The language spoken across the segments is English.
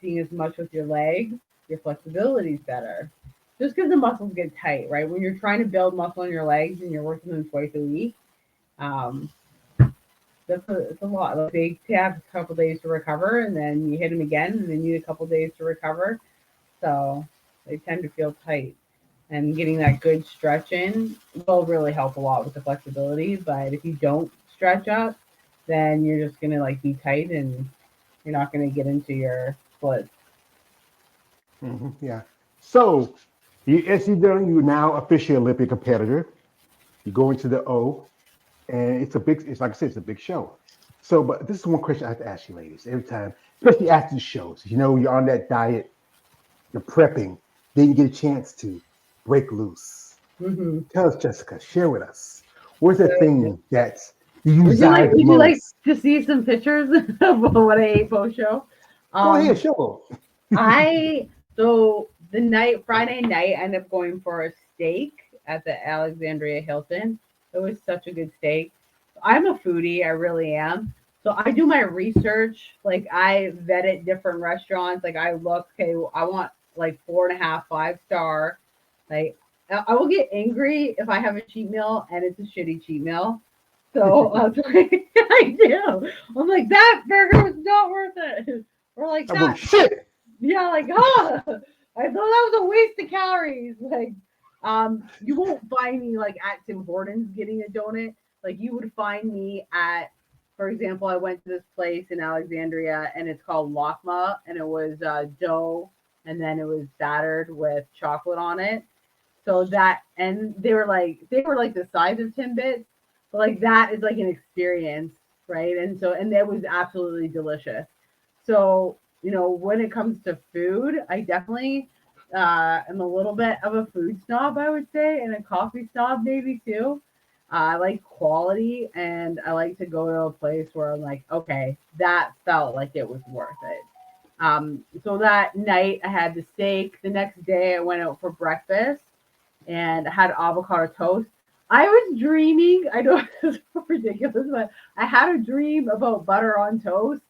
lifting as much with your legs, your flexibility is better. Just because the muscles get tight, right? When you're trying to build muscle in your legs and you're working them twice a week, um, it's a lot. Like they have a couple days to recover, and then you hit them again, and then you need a couple days to recover. So they tend to feel tight. And getting that good stretch in will really help a lot with the flexibility. But if you don't stretch up, then you're just gonna like be tight, and you're not gonna get into your splits. Yeah. So, as you're now officially Olympic competitor. You go into the O, and it's like I said, it's a big show. So, but this is one question I have to ask you, ladies, every time, especially after the shows. You're on that diet, you're prepping, then you get a chance to break loose. Mm-hmm. Tell us, Jessica, share with us, what's that thing that you Would you desire like? the Would you like most? to see some pictures of what I ate post show? Go ahead, Um, show I so the night Friday night, I ended up going for a steak at the Alexandria Hilton. It was such a good steak. I'm a foodie, I really am. So I do my research. Like I vetted different restaurants. Like I look, okay, I want like 4.5, 5 star. Like I will get angry if I have a cheat meal and it's a shitty cheat meal. So it. I do. I'm like that burger was not worth it. Or like I'm going, that shit. yeah, like, I thought that was a waste of calories. Like, you won't find me like at Tim Hortons getting a donut. Like, you would find me at, for example, I went to this place in Alexandria and it's called Lakma, and it was dough and then it was battered with chocolate on it. So that, and they were like the size of Timbits, but like that is like an experience, right? And so, and it was absolutely delicious. So, when it comes to food, I definitely am a little bit of a food snob, I would say, and a coffee snob maybe too. I like quality, and I like to go to a place where I'm like, okay, that felt like it was worth it. So that night I had the steak. The next day I went out for breakfast and had avocado toast. I was dreaming. I know it's ridiculous, but I had a dream about butter on toast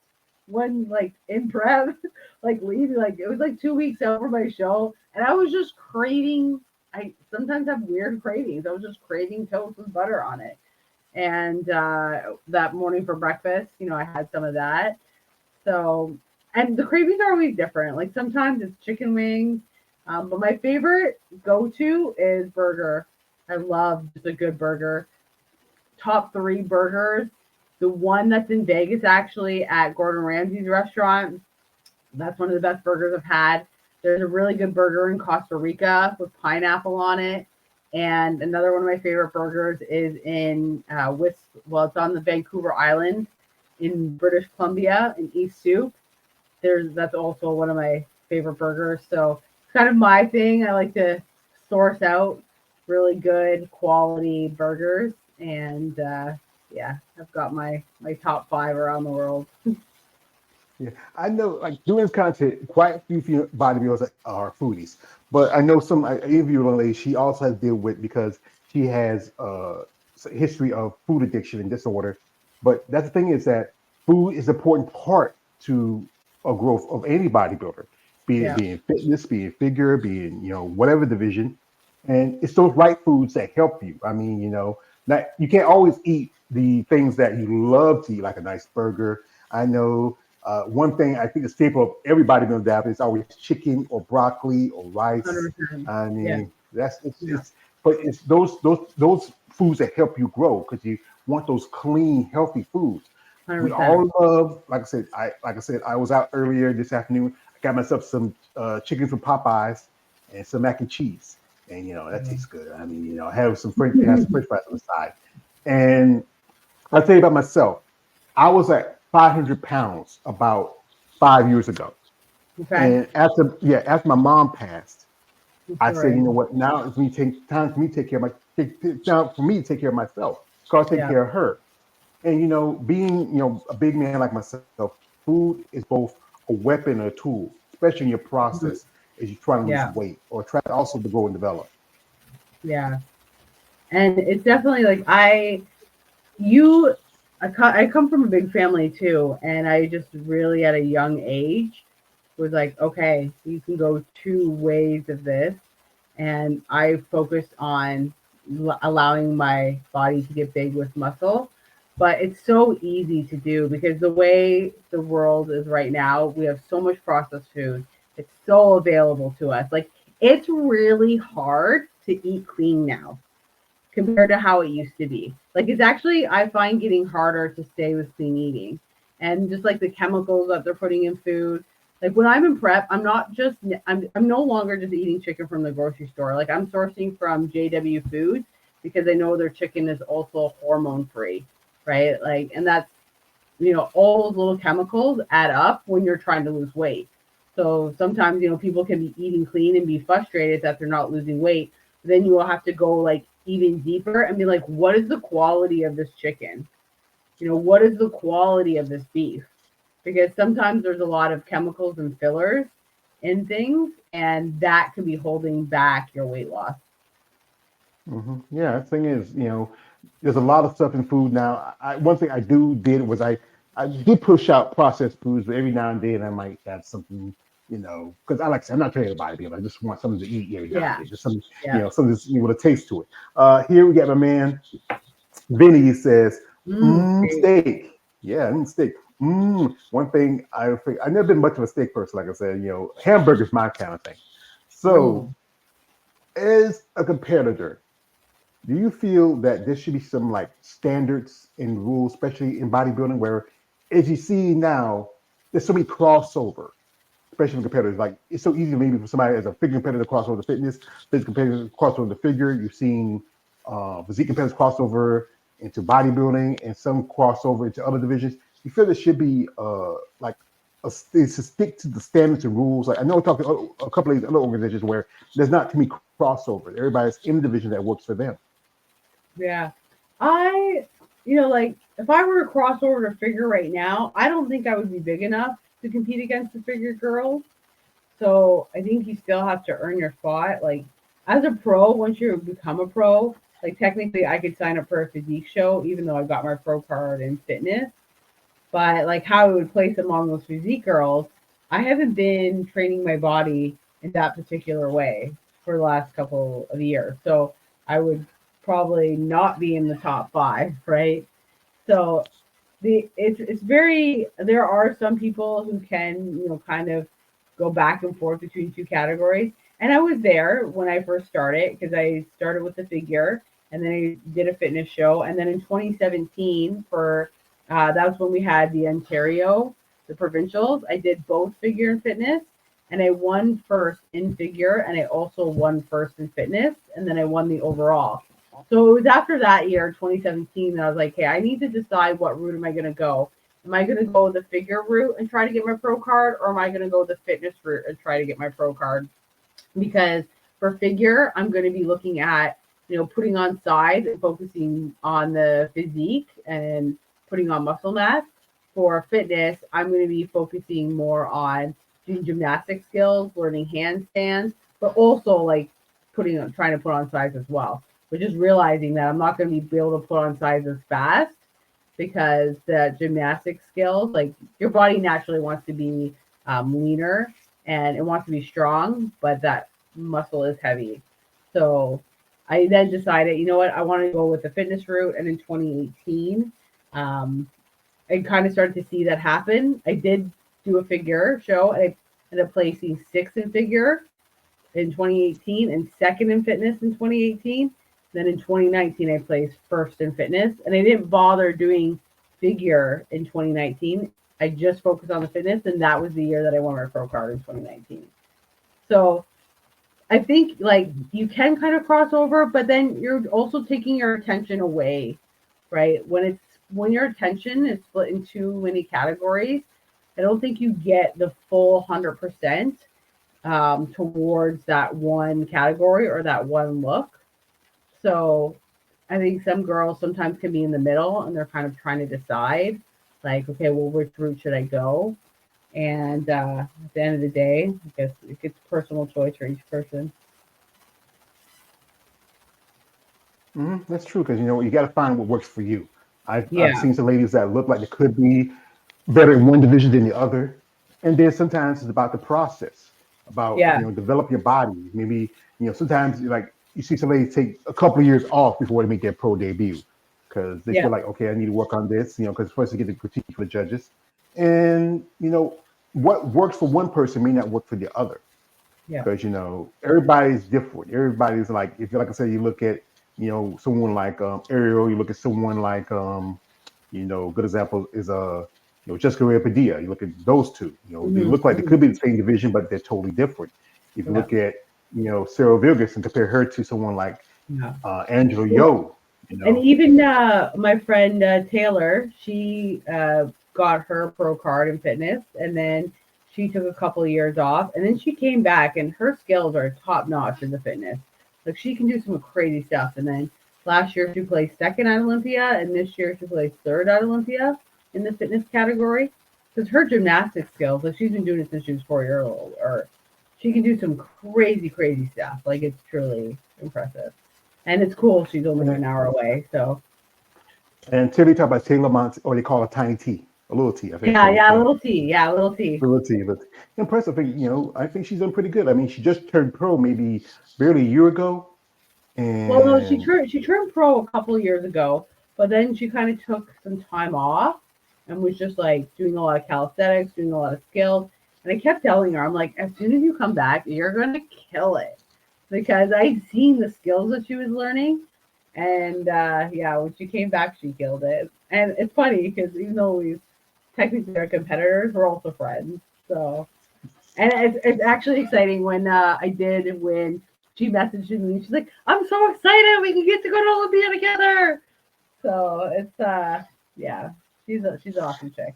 when, like, in prep, like leaving, like it was like 2 weeks out for my show, and I was just craving. I sometimes have weird cravings. I was just craving toast with butter on it, and that morning for breakfast, I had some of that. So, and the cravings are always different. Like sometimes it's chicken wings, but my favorite go to is burger. I love just a good burger. Top three burgers. The one that's in Vegas, actually, at Gordon Ramsay's restaurant. That's one of the best burgers I've had. There's a really good burger in Costa Rica with pineapple on it. And another one of my favorite burgers is in it's on the Vancouver Island in British Columbia in East Soup. That's also one of my favorite burgers. So it's kind of my thing. I like to source out really good quality burgers, and yeah, I've got my top five around the world. Yeah, I know. Like doing this content, quite a few bodybuilders are foodies, but I know some. I interviewed one lady. She also has to deal with because she has a history of food addiction and disorder. But that's the thing is that food is an important part to a growth of any bodybuilder, be it Yeah, being fitness, being figure, being whatever division, and it's those right foods that help you. I mean, not you can't always eat the things that you love to eat, like a nice burger. I know one thing I think the staple of everybody in the diet is always chicken or broccoli or rice. 100%. I Yeah, mean, that's yeah, but it's those foods that help you grow because you want those clean, healthy foods. We 100%. all love, like I said, I was out earlier this afternoon. I got myself some chicken from Popeyes and some mac and cheese, and that tastes good. I mean, have some French fries on the side, and I'll tell you about myself. I was at 500 pounds about 5 years ago. Okay. And after my mom passed, I'm I said, you sorry. know what, now it's me take time for me to take care of time for me to take care of myself. So I'll take Yeah, care of her. And being, a big man like myself, food is both a weapon and a tool, especially in your mhm, process as you try to lose yeah, weight or try also to grow and develop. yeah. And it's definitely like you, I come from a big family too, and I just really at a young age was like, okay, you can go two ways of this. And I focused on allowing my body to get big with muscle. But it's so easy to do because the way the world is right now, we have so much processed food. It's so available to us. Like, it's really hard to eat clean now compared to how it used to be. Like, it's actually, I find, getting harder to stay with clean eating. And just like the chemicals that they're putting in food. Like, when I'm in prep, I'm no longer just eating chicken from the grocery store. Like, I'm sourcing from JW Foods because I know their chicken is also hormone free, right? Like, and that's, all those little chemicals add up when you're trying to lose weight. So sometimes, people can be eating clean and be frustrated that they're not losing weight. Then you will have to go like even deeper and be like, what is the quality of this chicken? What is the quality of this beef? Because sometimes there's a lot of chemicals and fillers in things, and that can be holding back your weight loss. Yeah, the thing is, there's a lot of stuff in food now. One thing I did was I did push out processed foods, but every now and then I might add something, because I like I said, I'm not trying to bodybuild. I just want something to eat every now and Yeah, then, just something, yeah. something that's, with a taste to it. Here we got my man Vinny says, Steak. steak. Yeah, steak. One thing I never been much of a steak person, like I said, hamburger's my kind of thing. So, Mm. as a competitor, do you feel that there should be some like standards and rules, especially in bodybuilding, where as you see now, there's so many crossover, especially for competitors. Like it's so easy maybe for somebody as a figure competitor to cross over to fitness, physical competitor to cross over to figure. You've seen physique competitors cross over into bodybuilding and some crossover into other divisions. You feel there should be like it's to stick to the standards and rules. Like I know we're talking a couple of other organizations where there's not too many crossover. Everybody's in the division that works for them. Yeah. I, like if I were to cross over to figure right now, I don't think I would be big enough to compete against the figure girls. So I think you still have to earn your spot. Like as a pro, once you become a pro, like technically I could sign up for a physique show, even though I got my pro card in fitness. But like how I would place among those physique girls, I haven't been training my body in that particular way for the last couple of years. So I would probably not be in the top five, right? So it's very, there are some people who can, kind of go back and forth between two categories. And I was there when I first started because I started with the figure and then I did a fitness show. And then in 2017 for that was when we had the Ontario, the provincials. I did both figure and fitness, and I won first in figure, and I also won first in fitness, and then I won the overall. So it was after that year, 2017, that I was like, hey, I need to decide what route am I going to go. Am I going to go the figure route and try to get my pro card, or am I going to go the fitness route and try to get my pro card? Because for figure, I'm going to be looking at, putting on size and focusing on the physique and putting on muscle mass. For fitness, I'm going to be focusing more on doing gymnastic skills, learning handstands, but also like trying to put on size as well. But just realizing that I'm not going to be able to put on size as fast because the gymnastic skills, like your body naturally wants to be leaner and it wants to be strong, but that muscle is heavy. So I then decided, you know what, I want to go with the fitness route. And in 2018, I kind of started to see that happen. I did do a figure show and I ended up placing sixth in figure in 2018 and second in fitness in 2018. Then in 2019, I placed first in fitness and I didn't bother doing figure in 2019. I just focused on the fitness, and that was the year that I won my pro card in 2019. So I think like you can kind of cross over, but then you're also taking your attention away, right? When your attention is split in too many categories, I don't think you get the full 100% towards that one category or that one look. So I think some girls sometimes can be in the middle and they're kind of trying to decide, like, okay, well, which route should I go? And at the end of the day, I guess it's personal choice for each person. That's true because you got to find what works for you. I've Yeah. seen some ladies that look like they could be better in one division than the other, And then sometimes it's about the process, about Yeah, develop your body. Maybe sometimes like you see somebody take a couple of years off before they make their pro debut because they feel yeah, like, okay, I need to work on this, because first they get the critique from the judges, and what works for one person may not work for the other yeah. because everybody's different. Everybody's like, if like I said, you look at someone like Ariel, you look at someone like good example is Jessica Rhea Padilla. You look at those two. They Hmm, look like they hmm. could be the same division, but they're totally different. If you Yeah, look at Sarah Vilgas and compare her to someone like yeah. Angela Well, Yo, you and know, even my friend Taylor, she got her pro card in fitness, and then she took a couple of years off, and then she came back, and her skills are top notch in the fitness. Like she can do some crazy stuff. And then last year she placed second at Olympia, and this year she placed third at Olympia in the fitness category. Because her gymnastic skills, like she's been doing it since she was 4 years old, or she can do some crazy, crazy stuff. Like it's truly impressive. And it's cool. She's only and, an hour away. So and Tilly talk about Taylor Mont, or they call her Tiny T, a little T. I think yeah, Taylor yeah, T. little T. Yeah, little T. Little T, but impressive. I think she's done pretty good. I mean, she just turned pro maybe barely a year ago, Well, no, and she turned pro a couple of years ago, but then she kind of took some time off and was just like doing a lot of calisthenics, doing a lot of skills. And I kept telling her, I'm like, as soon as you come back, you're gonna kill it because I'd seen the skills that she was learning, and yeah, when she came back, she killed it. And it's funny because even though we technically are competitors, we're also friends. So and it's actually exciting when I did when she messaged me. She's like, "I'm so excited! We can get to go to Olympia together." So it's yeah, she's an awesome chick.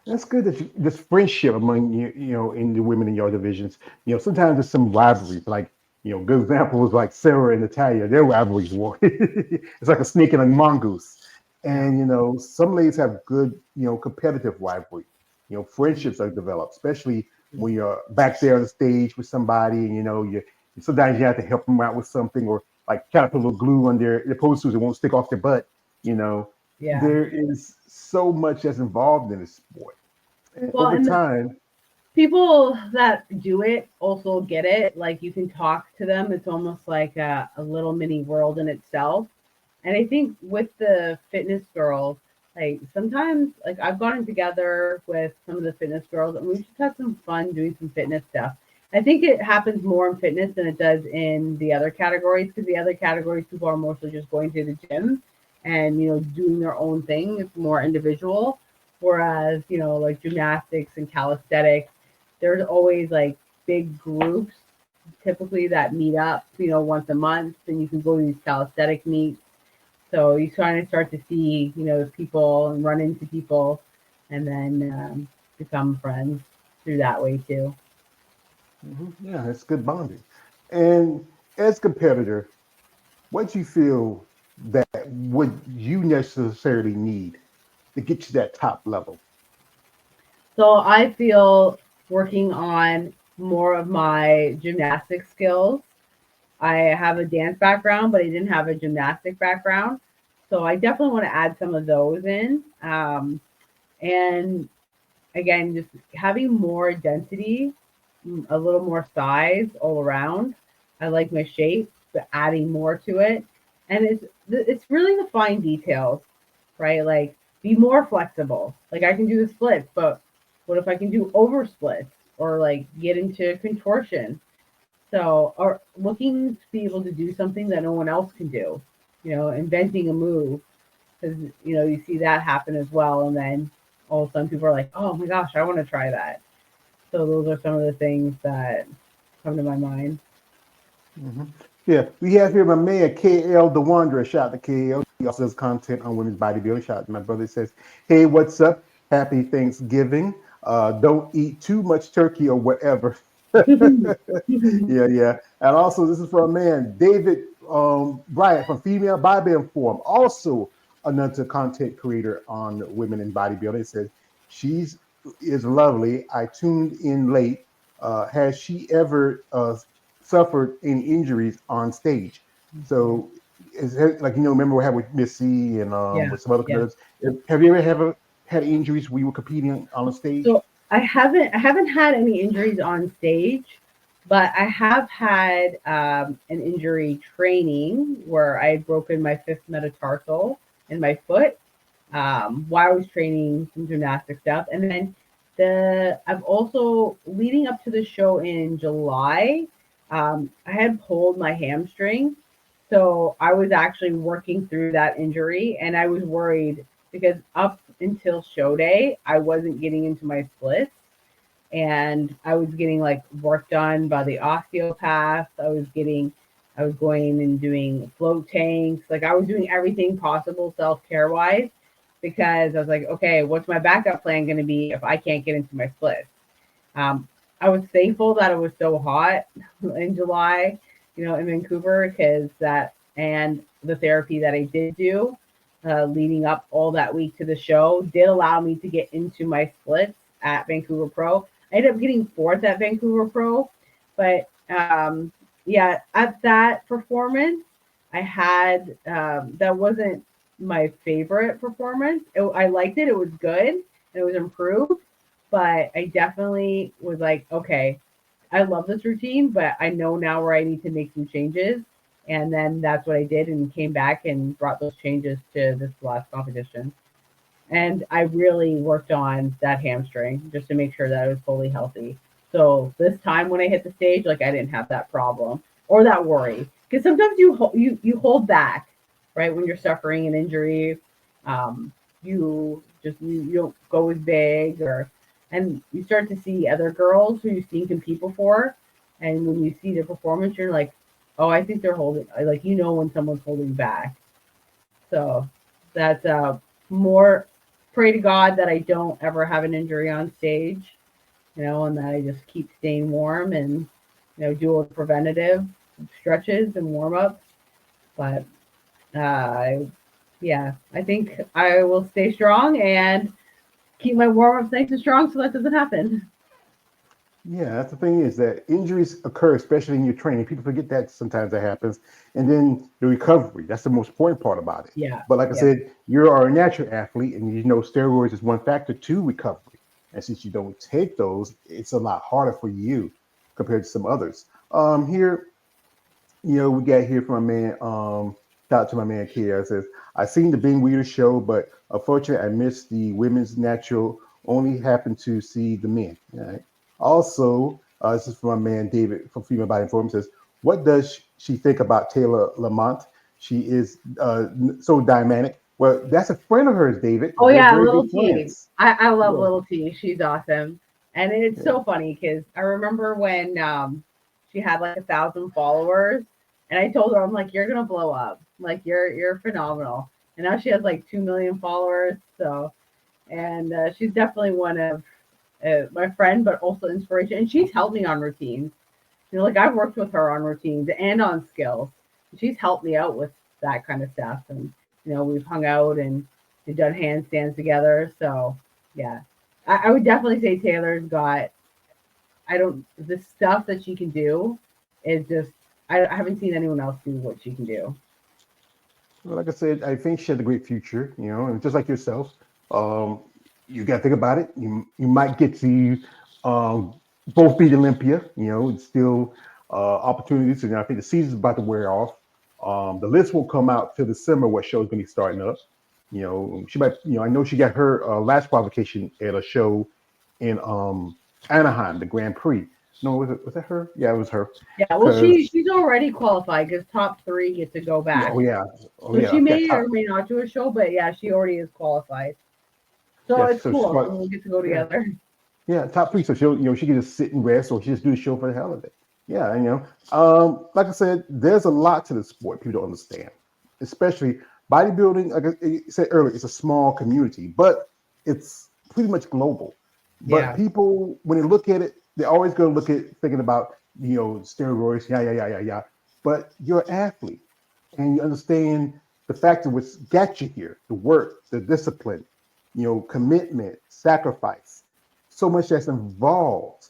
that's good that this friendship among in the women in your divisions. Sometimes there's some rivalries. Like good example is like Sarah and Natalia. Their rivalries war. It's like a snake and a mongoose. Yeah. And some ladies have good competitive rivalry. Friendships are developed, especially when you're back there on the stage with somebody, and you sometimes you have to help them out with something, or like try to put a little glue on their posters that won't stick off their butt. You know, Yeah. there is so much that's involved in this sport. And Well, over and the time, people that do it also get it. Like you can talk to them. It's almost like a little mini world in itself. And I think with the fitness girls, like sometimes like I've gotten together with some of the fitness girls and we just had some fun doing some fitness stuff. I think it happens more in fitness than it does in the other categories because the other categories people are mostly just going to the gym and doing their own thing. It's more individual. Whereas, like gymnastics and calisthenics, there's always like big groups typically that meet up, once a month, and you can go to these calisthenic meets. So you kind of start to see, people and run into people, and then become friends through that way too. yeah, it's good bonding. And as a competitor, what do you feel that would you necessarily need to get to that top level? So I feel working on more of my gymnastic skills. I have a dance background, but I didn't have a gymnastic background. So I definitely want to add some of those in. And again, just having more density, a little more size all around. I like my shape, but adding more to it, and it's really the fine details, right? Like be more flexible. Like I can do the splits, but what if I can do over splits or like get into contortion? So, or looking to be able to do something that no one else can do, inventing a move because you see that happen as well, and then all of a sudden people are like, "Oh my gosh, I want to try that." So those are some of the things that come to my mind. Hmm. Yeah, we have here my man KL the Wanderer. Shout out to KL. He also does content on women's bodybuilding. Shout out to my brother. He says, "Hey, what's up? Happy Thanksgiving. Don't eat too much turkey or whatever." Yeah, yeah. And also, this is for a man, David Bryant from Female Bodybuilding Forum, also another content creator on women in bodybuilding. It says she's is lovely. I tuned in late. Has she ever suffered any injuries on stage? So, like remember we had with Missy and Yeah, with some other yeah. competitors. Have you ever had injuries when you were competing on the So stage? I haven't had any injuries on stage, but I have had an injury training where I had broken my fifth metatarsal in my foot while I was training some gymnastic stuff, and then I've also leading up to the show in July. I had pulled my hamstring, so I was actually working through that injury, and I was worried because up until show day, I wasn't getting into my splits and I was getting like work done by the osteopath. I was going and doing float tanks. Like I was doing everything possible self care wise because I was like, okay, what's my backup plan going to be if I can't get into my splits? Um, I was thankful that it was so hot in July, in Vancouver because that and the therapy that I did do leading up all that week to the show did allow me to get into my splits at Vancouver Pro. I ended up getting fourth at Vancouver Pro, but yeah, at that performance, I had that wasn't my favorite performance. I liked it; it was good and it was improved, but I definitely was like, okay, I love this routine, but I know now where I need to make some changes. And then that's what I did and came back and brought those changes to this last competition. And I really worked on that hamstring just to make sure that I was fully healthy. So this time when I hit the stage, like I didn't have that problem or that worry because sometimes you hold back, right? When you're suffering an injury, you don't go as big or and you start to see other girls who you've seen compete before, and when you see their performance, you're like, oh, I think they're holding like when someone's holding back. So that's more pray to God that I don't ever have an injury on stage, and that I just keep staying warm and do a preventative stretches and warm ups. But yeah, I think I will stay strong and keep my warm ups nice and strong so that doesn't happen. Yeah, that's the thing is that injuries occur, especially in your training. People forget that sometimes that happens. And then the recovery, that's the most important part about it. Yeah, But like I yeah, said, you are a natural athlete and steroids is one factor to recovery. And since you don't take those, it's a lot harder for you compared to some others. Here, we got here from a man, shout out to my man Kia. It says, I seen the Ben Weeder show, but unfortunately I missed the women's natural, only happened to see the men. All right. Also, this is from my man David from Female Body Forum says, what does she think about Taylor Lamont? She is so dynamic. Well, that's a friend of hers, David. Oh They're yeah, very Little good T. friends. I love Yeah, Little T. She's awesome, and it's yeah. so funny because I remember when she had like 1,000 followers, and I told her I'm like you're gonna blow up, like you're phenomenal, and now she has like 2 million followers. So and she's definitely one of my friend, but also inspiration, and she's helped me on routines. Like I've worked with her on routines and on skills. She's helped me out with that kind of stuff, and we've hung out and we've done handstands together. So yeah, I would definitely say Taylor's got. I don't the stuff that she can do is just. I haven't seen anyone else do what she can do. Well, like I said, I think she has a great future, and just like yourself, um, you got to think about it. You might get to um, both beat Olympia. It's still opportunities. And I think the season's about to wear off. The list won't come out till December. What show's going to be starting up? She might. I know she got her last qualification at a show in Anaheim, the Grand Prix. No, was that her? Yeah, it was her. Yeah, well, Because she's already qualified because top three get to go yeah, back. oh yeah, oh So yeah, she yeah. may Top. or may not do a show, but yeah, she already is qualified. So Yes, it's so she's cool. quite. So we'll get to go Yeah. together. Yeah, top three. So she'll, she can just sit and rest, or she just do the show for the hell of it. Yeah, like I said, there's a lot to the sport people don't understand, especially bodybuilding. Like I said earlier, it's a small community, but it's pretty much global. But Yeah, people, when they look at it, they're always going to look at thinking about steroids, yeah, yeah, yeah, yeah, yeah. But you're an athlete, and you understand the factor which got you here: the work, the discipline, commitment, sacrifice, so much that's involved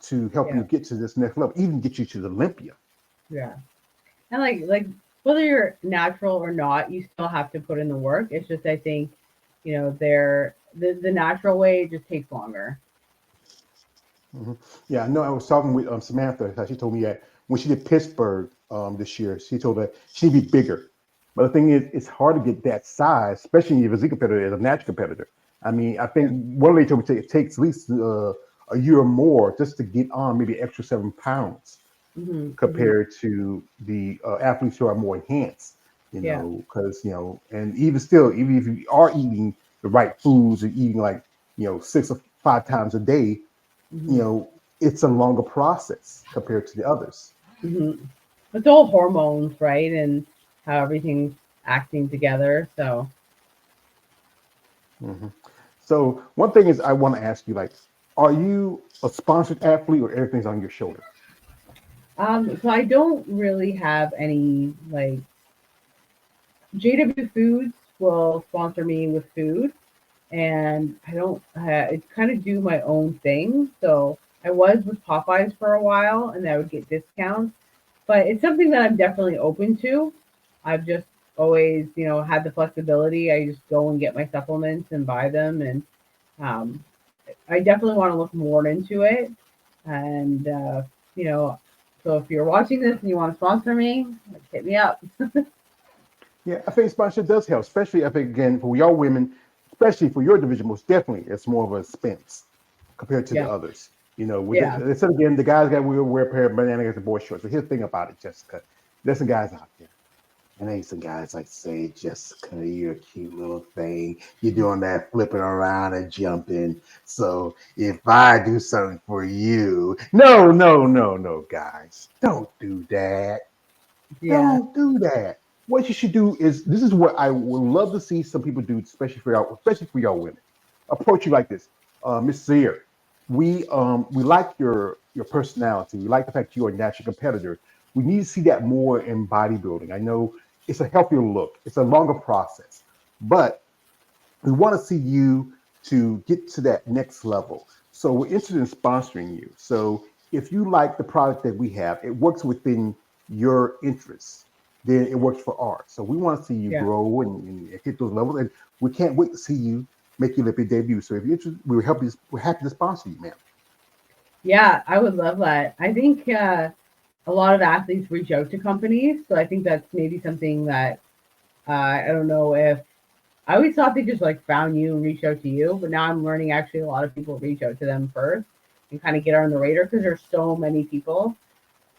to help you yeah, get to this next level, even get you to the Olympia. yeah. And like whether you're natural or not, you still have to put in the work. It's just I think, the natural way just takes longer. Mhm. Yeah, I know. I was talking with Samantha. She told me that when she did Pittsburgh this year, she told her she'd be bigger. But the thing is, it's hard to get that size, especially if it's a competitor, as a natural competitor. I mean, I Yeah. think one lady told me it takes at least a year or more just to get on maybe extra 7 pounds Hmm. Hmm. compared to the athletes who are more enhanced. Yeah. Because and even still, even if you are eating the right foods and eating like 6 or 5 times a day, you Hmm. know, it's a longer process compared to the others. Hmm. It's all hormones, right? And how everything's acting together. So, hmm So one thing is I want to ask you, like, are you a sponsored athlete or everything's on your shoulder? so I don't really have any like JW Foods will sponsor me with food, and I don't. I kind of do my own thing. So I was with Popeyes for a while, and I would get discounts. But it's something that I'm definitely open to. I've just always, had the flexibility. I just go and get my supplements and buy them, and um, I definitely want to look more into it. And you know, so if you're watching this and you want to sponsor me, like, hit me up. Yeah, I think sponsorship does help, especially I think again for y'all women, especially for your division, most definitely it's more of a expense compared to the Yeah, others. With yeah, they said again, the guys got will wear a pair of bananas and boy shorts. So here's the thing about it, Jessica. There's some guys out there. And ain't some guys like say, Jessica, you're a cute little thing. You're doing that flipping around and jumping. So if I do something for you, no, no, no, no, guys, don't do that. yeah, Don't do that. What you should do is this is what I would love to see some people do, especially for y'all women. Approach you like this, Miss Zehr. We like your personality. We like the fact you're a natural competitor. We need to see that more in bodybuilding. I know it's a healthier look. It's a longer process, but we want to see you to get to that next level. So we're interested in sponsoring you. So if you like the product that we have, it works within your interests, then it works for ours. So we want to see you yeah, grow and hit those levels. And we can't wait to see you make your Olympic debut. So if you're interested, we're happy to sponsor you, ma'am. yeah. I would love that. I think a lot of athletes reach out to companies, so I think that's maybe something that I don't know if I always thought they just like found you and reached out to you, but now I'm learning actually a lot of people reach out to them first and kind of get on the radar because there's so many people.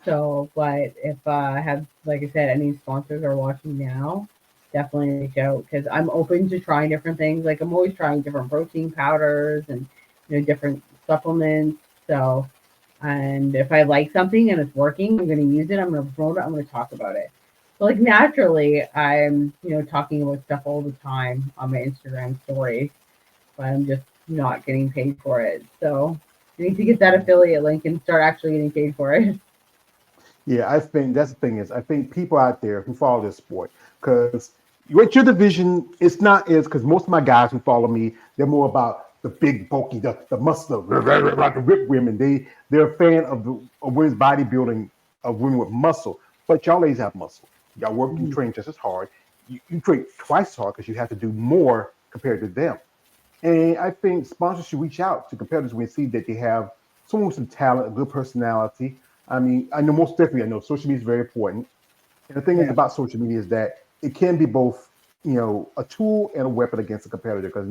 So, but if I have, like I said, any sponsors are watching now, definitely reach out because I'm open to trying different things. Like I'm always trying different protein powders and different supplements. So, and if I like something and it's working, I'm going to use it. I'm going to promote it. I'm going to talk about it. So, like naturally, I'm talking about stuff all the time on my Instagram story, but I'm just not getting paid for it. So, I need to get that affiliate link and start actually getting paid for it. Yeah, I think that's the thing is I think people out there who follow this sport, because with your division, it's not as because most of my guys who follow me, they're more about the big, bulky, the muscle, like the rip women. They're a fan of women's bodybuilding of women with muscle. But y'all ladies have muscle. Y'all work and Mhm. train just as hard. You train twice as hard because you have to do more compared to them. And I think sponsors should reach out to competitors when they see that they have someone with some talent, a good personality. I mean, I know most definitely, I know social media is very important. And the thing is Yeah. about social media is that it can be both, a tool and a weapon against a competitor because,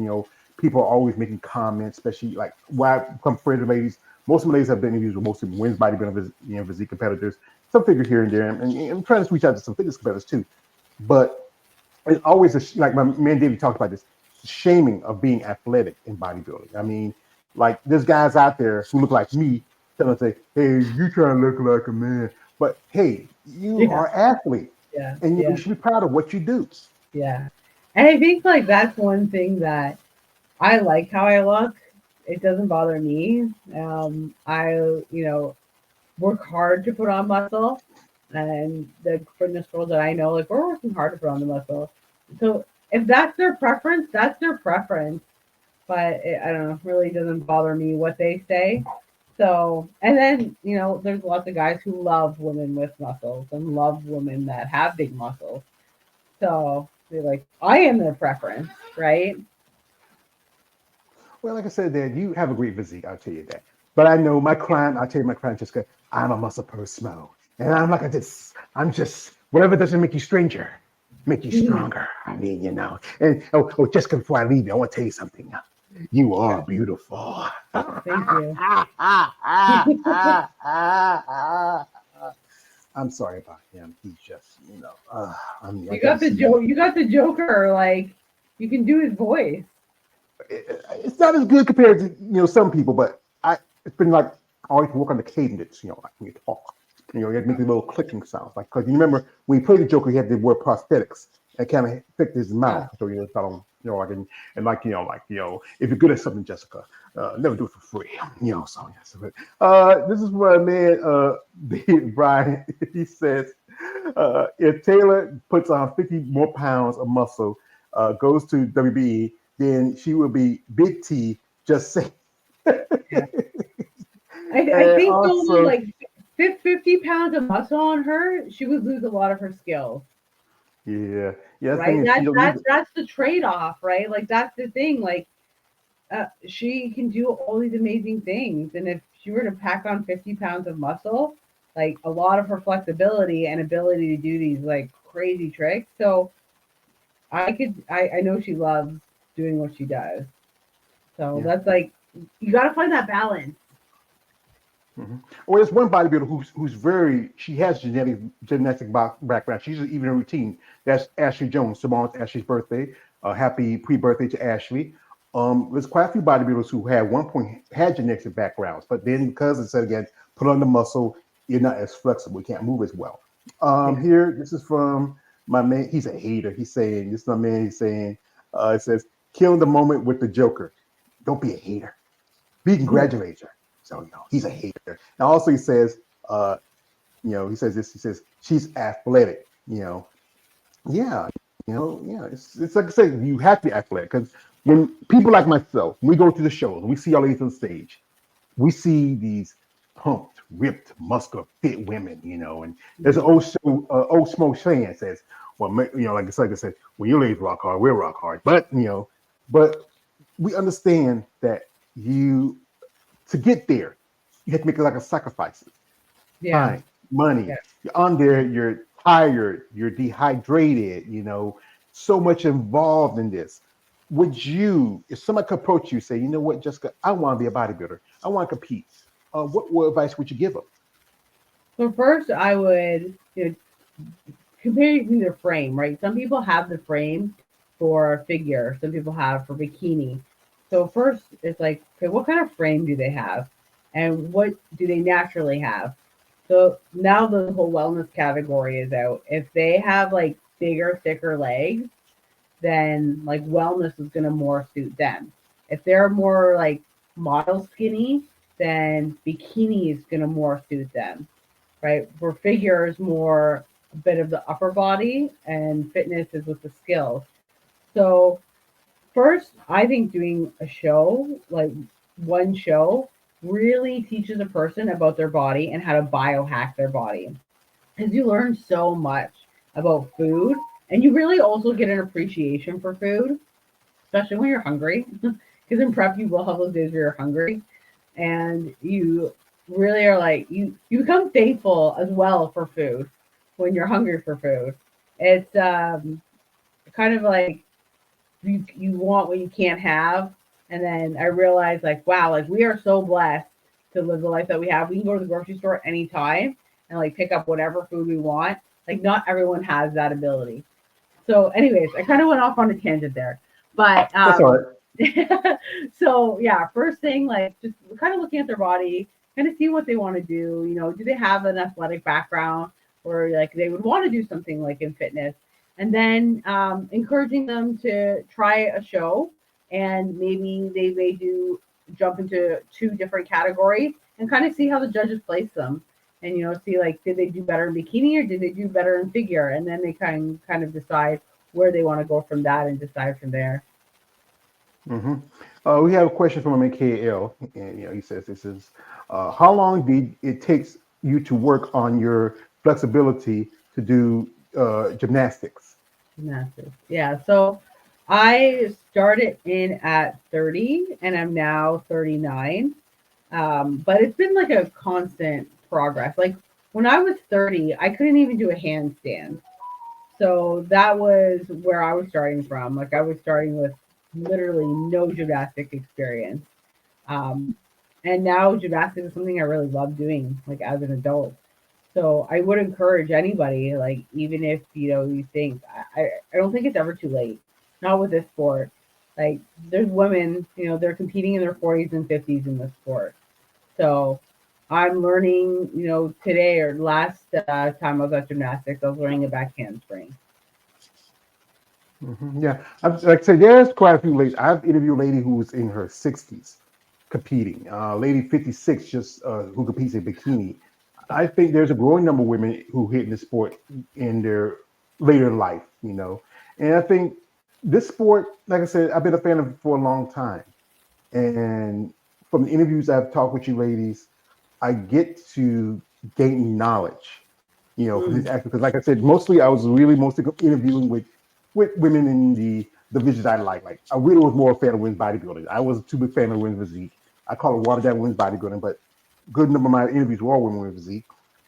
people are always making comments, especially like why I become friends with ladies. Most of my ladies have been interviews with mostly women's bodybuilding, physique competitors, some figures here and there. And I'm trying to reach out to some fitness competitors too. But it's always like my man David talked about this shaming of being athletic in bodybuilding. I mean, like there's guys out there who look like me telling say, "Hey, you trying to look like a man," but hey, you Yeah. are an athlete, Yeah. and you Yeah. should be proud of what you do. Yeah. And I think like that's one thing that I like how I look. It doesn't bother me. I, work hard to put on muscle, and the fitness girls that I know, like we're working hard to put on the muscle. So if that's their preference, that's their preference. But I don't know, really doesn't bother me what they say. So, and then there's lots of guys who love women with muscles and love women that have big muscles. So they're like, I am their preference, right? Well, like I said, Dad, you have a great physique. I'll tell you that. But I know my crime. I tell you, my crime, Jessica. I'm a muscle person, and I'm like I'm just whatever doesn't make you stranger, make you Mhm. stronger. I mean, you know. And Jessica, before I leave you, I want to tell you something. You are Yeah. beautiful. Thank you. I'm sorry about him. He's just, I You got to got the see you. joke. You got the Joker. Like you can do his voice. It's not as good compared to some people, but it's been like I always work on the cadence. Like when you talk, you have to make the little clicking sounds. Like because you remember when you played the Joker, he had to wear prosthetics and kind of fix his mouth, Yeah. so I don't, like if you're good at something, Jessica, never do it for free. So yes. But, this is what man, Brian, he says, if Taylor puts on 50 more pounds of muscle, goes to WBE, then she will be Big T. Just say. Yeah. I And think though, also, like 50 pounds of muscle on her, she would lose a lot of her skills, yeah, yeah. The thing right? is, she don't need it. That's the trade off, right? Like that's the thing. Like she can do all these amazing things, and if she were to pack on 50 pounds of muscle, like a lot of her flexibility and ability to do these like crazy tricks. So I know she loves doing what she does. So Yeah. that's like you got to find that balance. Mm-hmm. Or there's one bodybuilder who's very she has genetic background. She's even a routine. That's Ashley Jones. Tomorrow's Ashley's birthday. Happy pre-birthday to Ashley. There's quite a few bodybuilders who had one point had genetic backgrounds, but then because it said again, put on the muscle, you're not as flexible. You can't move as well. Yeah. Here, this is from my man. He's a hater. He's saying this is my man. He's saying it says killing the moment with the Joker. Don't be a hater. Be congratulator. So he's a hater. And also he says, he says this. He says she's athletic. Yeah, yeah. It's like I said, you have to be athletic because when people like myself, we go to the shows, we see all these on stage, we see these pumped, ripped, muscular, fit women. And there's an Mhm. old smoke saying says, well, like I said, when you ladies rock hard, we'll rock hard. But we understand that you to get there, you have to make it like a sacrifices. Yeah. Time, money. Yeah. You're on there, you're tired, you're dehydrated, so much involved in this. Would you, if somebody could approach you, say, you know what, Jessica, I want to be a bodybuilder, I want to compete. What advice would you give them? So first, I would comparing their frame, right? Some people have the frame for figure, some people have for bikini. So first, it's like, okay, what kind of frame do they have, and what do they naturally have? So now the whole wellness category is out. If they have like bigger, thicker legs, then like wellness is going to more suit them. If they're more like model skinny, then bikini is going to more suit them, right? Where figure is more a bit of the upper body and fitness is with the skills. So first, I think doing a show, like one show, really teaches a person about their body and how to biohack their body. Because you learn so much about food and you really also get an appreciation for food, especially when you're hungry. Because in prep, you will have those days where you're hungry and you really are like you become thankful as well for food when you're hungry for food. It's kind of like you want what you can't have, and then I realized like wow, like we are so blessed to live the life that we have. We can go to the grocery store anytime and like pick up whatever food we want. Like not everyone has that ability. So, anyways, I kind of went off on a tangent there, but That's all right. so yeah, first thing like just kind of looking at their body, kind of see what they want to do. Do they have an athletic background or like they would want to do something like in fitness, and then encouraging them to try a show, and maybe they may do jump into two different categories and kind of see how the judges place them. And see like did they do better in bikini or did they do better in figure, and then they kind of decide where they want to go from that and decide from there. hmm we have a question from MKL, and he says this is how long did it takes you to work on your flexibility to do gymnastics? Massive. Yeah. So I started in at 30 and I'm now 39. But it's been like a constant progress. Like when I was 30, I couldn't even do a handstand. So that was where I was starting from. Like I was starting with literally no gymnastic experience. Um, and now gymnastics is something I really love doing, like as an adult. So I would encourage anybody, like even if you think I don't think it's ever too late. Not with this sport. Like there's women, they're competing in their 40s and 50s in this sport. So I'm learning, today or last time I was at gymnastics, I was learning a back handspring. Yeah, like I said, there's quite a few ladies. I've interviewed a lady who was in her 60s competing. Lady 56 just who competes in bikini. I think there's a growing number of women who hit in the sport in their later life, And I think this sport, like I said, I've been a fan of it for a long time. And from the interviews I've talked with you ladies, I get to gain knowledge, from these Mm. actors. Because, like I said, mostly I was really mostly interviewing with women in the divisions I like. Like I really was more a fan of women's bodybuilding. I wasn't too big fan of women's physique. I call it watered down women's bodybuilding, but good number of my interviews were all women with physique.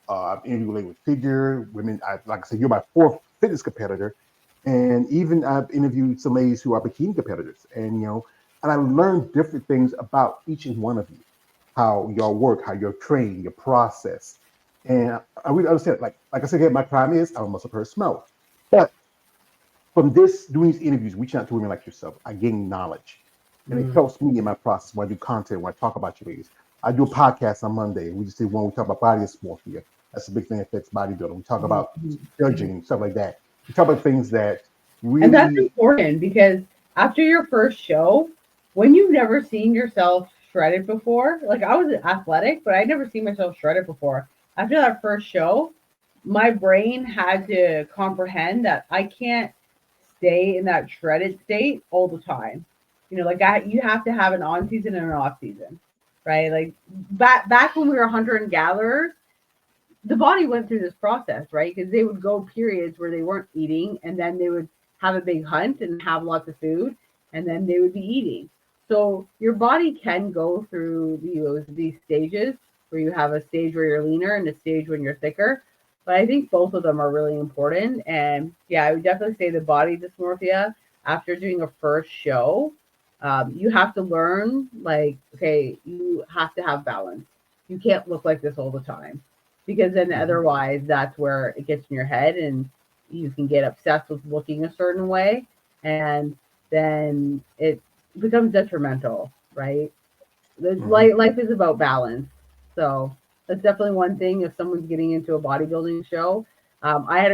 I've interviewed with figure women. Like I said, you're my fourth fitness competitor, and even I've interviewed some ladies who are bikini competitors, and I learned different things about each and one of you, how y'all work, how you're trained, your process, and I really understand. Like I said, my crime is I'm a muscle person smell, but from this doing these interviews, reaching out to women like yourself, I gain knowledge, and it Mm. helps me in my process when I do content, when I talk about you ladies. I do a podcast on Monday. We just did one. We talk about body dysmorphia. That's a big thing that affects bodybuilding. We talk Mhm, about mhm, mhm. judging and stuff like that. We talk about things that And that's really. important because after your first show, when you've never seen yourself shredded before, like I was athletic, but I'd never seen myself shredded before. After that first show, my brain had to comprehend that I can't stay in that shredded state all the time. You have to have an on season and an off season, right? Like back when we were hunter and gatherers, the body went through this process, right? Because they would go periods where they weren't eating, and then they would have a big hunt and have lots of food, and then they would be eating. So your body can go through these stages where you have a stage where you're leaner and a stage when you're thicker. But I think both of them are really important. And yeah, I would definitely say the body dysmorphia after doing a first show, you have to learn like, okay, you have to have balance. You can't look like this all the time because then Mhm. otherwise that's where it gets in your head and you can get obsessed with looking a certain way and then it becomes detrimental, right? Mhm. Life is about balance. So that's definitely one thing if someone's getting into a bodybuilding show. I had a